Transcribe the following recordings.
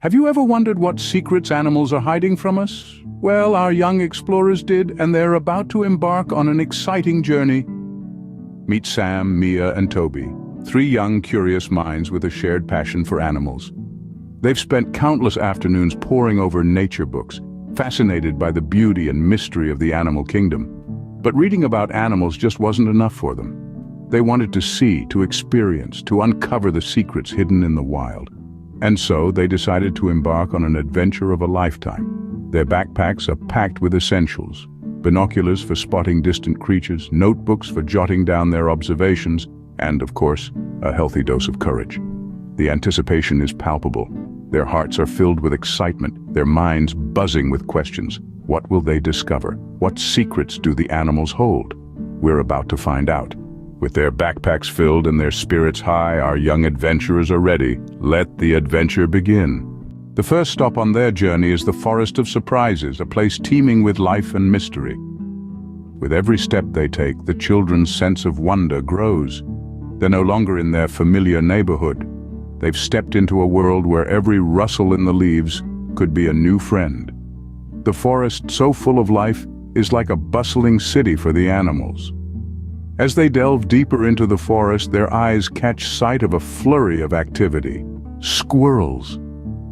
Have you ever wondered what secrets animals are hiding from us? Well, our young explorers did, and they're about to embark on an exciting journey. Meet Sam, Mia, and Toby, three young, curious minds with a shared passion for animals. They've spent countless afternoons poring over nature books, fascinated by the beauty and mystery of the animal kingdom. But reading about animals just wasn't enough for them. They wanted to see, to experience, to uncover the secrets hidden in the wild. And so they decided to embark on an adventure of a lifetime. Their backpacks are packed with essentials: binoculars for spotting distant creatures, notebooks for jotting down their observations, and, of course, a healthy dose of courage. The anticipation is palpable. Their hearts are filled with excitement, their minds buzzing with questions. What will they discover? What secrets do the animals hold? We're about to find out. With their backpacks filled and their spirits high, our young adventurers are ready. Let the adventure begin. The first stop on their journey is the Forest of Surprises, a place teeming with life and mystery. With every step they take, the children's sense of wonder grows. They're no longer in their familiar neighborhood. They've stepped into a world where every rustle in the leaves could be a new friend. The forest, so full of life, is like a bustling city for the animals. As they delve deeper into the forest, their eyes catch sight of a flurry of activity. Squirrels.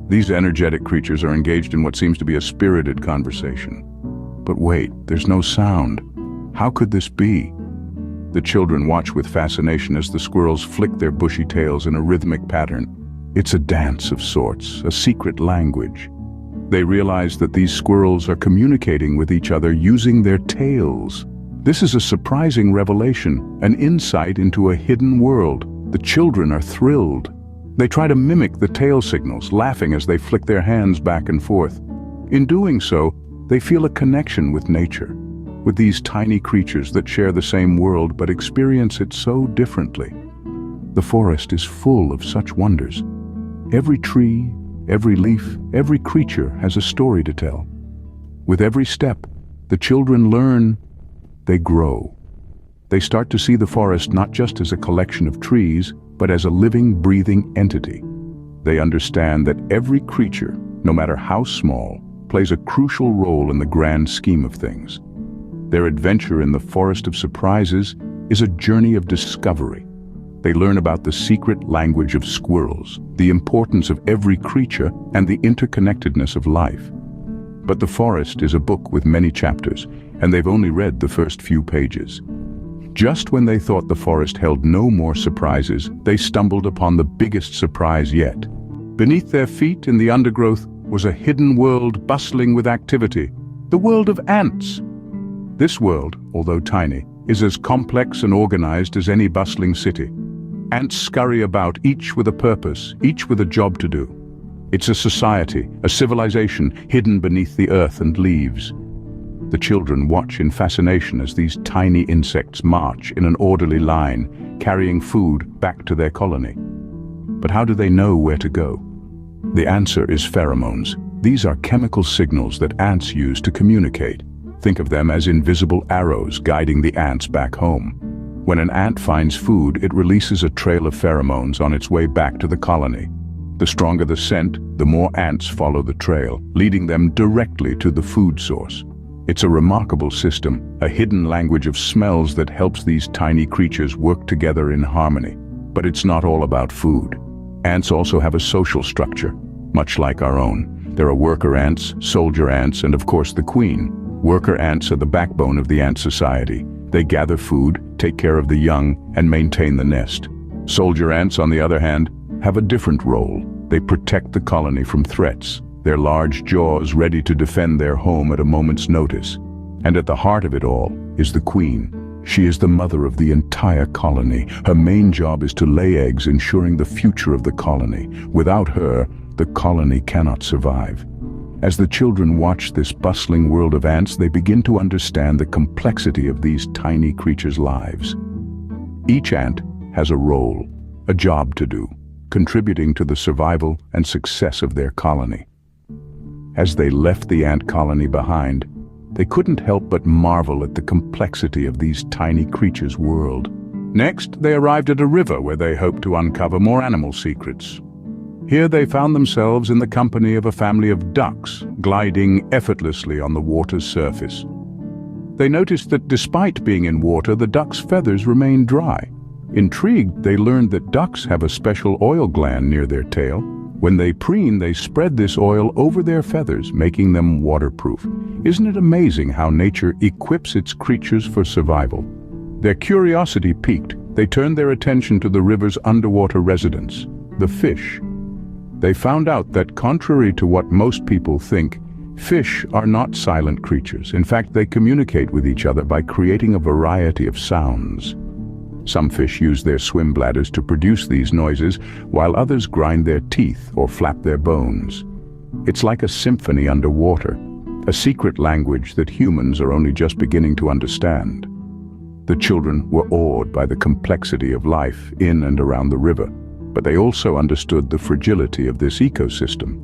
These energetic creatures are engaged in what seems to be a spirited conversation. But wait, there's no sound. How could this be? The children watch with fascination as the squirrels flick their bushy tails in a rhythmic pattern. It's a dance of sorts, a secret language. They realize that these squirrels are communicating with each other using their tails. This is a surprising revelation, an insight into a hidden world. The children are thrilled. They try to mimic the tail signals, laughing as they flick their hands back and forth. In doing so, they feel a connection with nature, with these tiny creatures that share the same world but experience it so differently. The forest is full of such wonders. Every tree, every leaf, every creature has a story to tell. With every step, the children learn. They grow. They start to see the forest not just as a collection of trees, but as a living, breathing entity. They understand that every creature, no matter how small, plays a crucial role in the grand scheme of things. Their adventure in the Forest of Surprises is a journey of discovery. They learn about the secret language of squirrels, the importance of every creature, and the interconnectedness of life. But the forest is a book with many chapters, and they've only read the first few pages. Just when they thought the forest held no more surprises, they stumbled upon the biggest surprise yet. Beneath their feet in the undergrowth was a hidden world bustling with activity, the world of ants. This world, although tiny, is as complex and organized as any bustling city. Ants scurry about, each with a purpose, each with a job to do. It's a society, a civilization hidden beneath the earth and leaves. The children watch in fascination as these tiny insects march in an orderly line, carrying food back to their colony. But how do they know where to go? The answer is pheromones. These are chemical signals that ants use to communicate. Think of them as invisible arrows guiding the ants back home. When an ant finds food, it releases a trail of pheromones on its way back to the colony. The stronger the scent, the more ants follow the trail, leading them directly to the food source. It's a remarkable system, a hidden language of smells that helps these tiny creatures work together in harmony. But it's not all about food. Ants also have a social structure, much like our own. There are worker ants, soldier ants, and of course the queen. Worker ants are the backbone of the ant society. They gather food, take care of the young, and maintain the nest. Soldier ants, on the other hand, have a different role. They protect the colony from threats, their large jaws ready to defend their home at a moment's notice. And at the heart of it all is the queen. She is the mother of the entire colony. Her main job is to lay eggs, ensuring the future of the colony. Without her, the colony cannot survive. As the children watch this bustling world of ants, they begin to understand the complexity of these tiny creatures' lives. Each ant has a role, a job to do, contributing to the survival and success of their colony. As they left the ant colony behind, they couldn't help but marvel at the complexity of these tiny creatures' world. Next, they arrived at a river where they hoped to uncover more animal secrets. Here they found themselves in the company of a family of ducks, gliding effortlessly on the water's surface. They noticed that despite being in water, the duck's feathers remained dry. Intrigued, they learned that ducks have a special oil gland near their tail. When they preen, they spread this oil over their feathers, making them waterproof. Isn't it amazing how nature equips its creatures for survival? Their curiosity piqued. They turned their attention to the river's underwater residents, the fish. They found out that, contrary to what most people think, fish are not silent creatures. In fact, they communicate with each other by creating a variety of sounds. Some fish use their swim bladders to produce these noises, while others grind their teeth or flap their bones. It's like a symphony underwater, a secret language that humans are only just beginning to understand. The children were awed by the complexity of life in and around the river, but they also understood the fragility of this ecosystem.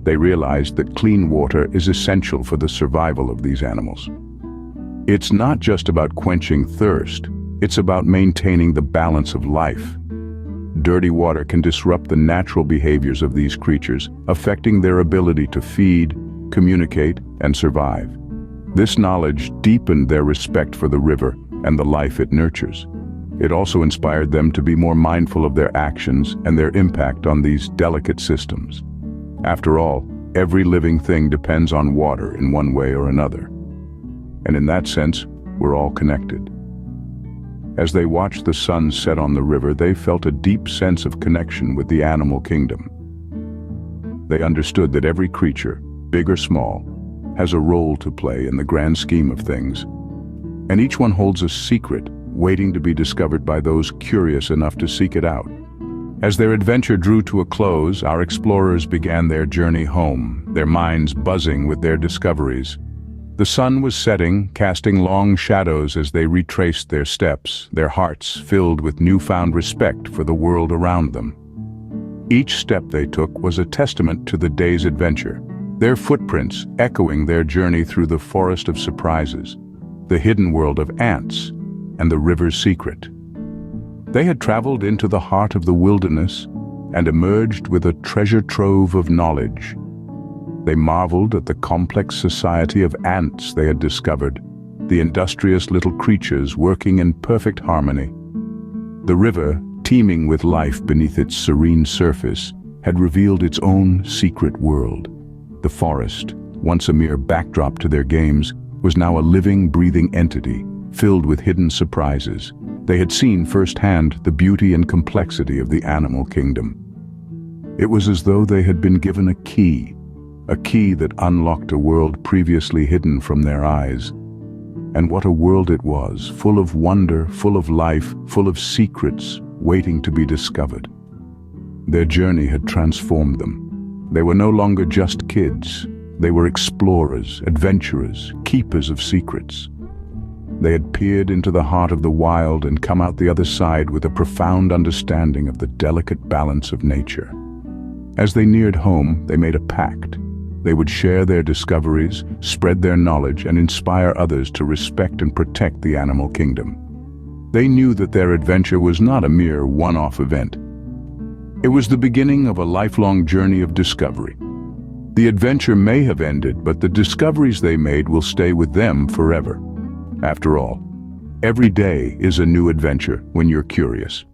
They realized that clean water is essential for the survival of these animals. It's not just about quenching thirst, it's about maintaining the balance of life. Dirty water can disrupt the natural behaviors of these creatures, affecting their ability to feed, communicate, and survive. This knowledge deepened their respect for the river and the life it nurtures. It also inspired them to be more mindful of their actions and their impact on these delicate systems. After all, every living thing depends on water in one way or another. And in that sense, we're all connected. As they watched the sun set on the river, they felt a deep sense of connection with the animal kingdom. They understood that every creature, big or small, has a role to play in the grand scheme of things. And each one holds a secret, waiting to be discovered by those curious enough to seek it out. As their adventure drew to a close, our explorers began their journey home, their minds buzzing with their discoveries. The sun was setting, casting long shadows as they retraced their steps, their hearts filled with newfound respect for the world around them. Each step they took was a testament to the day's adventure, their footprints echoing their journey through the forest of surprises, the hidden world of ants, and the river's secret. They had traveled into the heart of the wilderness and emerged with a treasure trove of knowledge. They marveled at the complex society of ants they had discovered, the industrious little creatures working in perfect harmony. The river, teeming with life beneath its serene surface, had revealed its own secret world. The forest, once a mere backdrop to their games, was now a living, breathing entity, filled with hidden surprises. They had seen firsthand the beauty and complexity of the animal kingdom. It was as though they had been given a key that unlocked a world previously hidden from their eyes. And what a world it was, full of wonder, full of life, full of secrets waiting to be discovered. Their journey had transformed them. They were no longer just kids. They were explorers, adventurers, keepers of secrets. They had peered into the heart of the wild and come out the other side with a profound understanding of the delicate balance of nature. As they neared home, they made a pact. They would share their discoveries, spread their knowledge, and inspire others to respect and protect the animal kingdom. They knew that their adventure was not a mere one-off event. It was the beginning of a lifelong journey of discovery. The adventure may have ended, but the discoveries they made will stay with them forever. After all, every day is a new adventure when you're curious.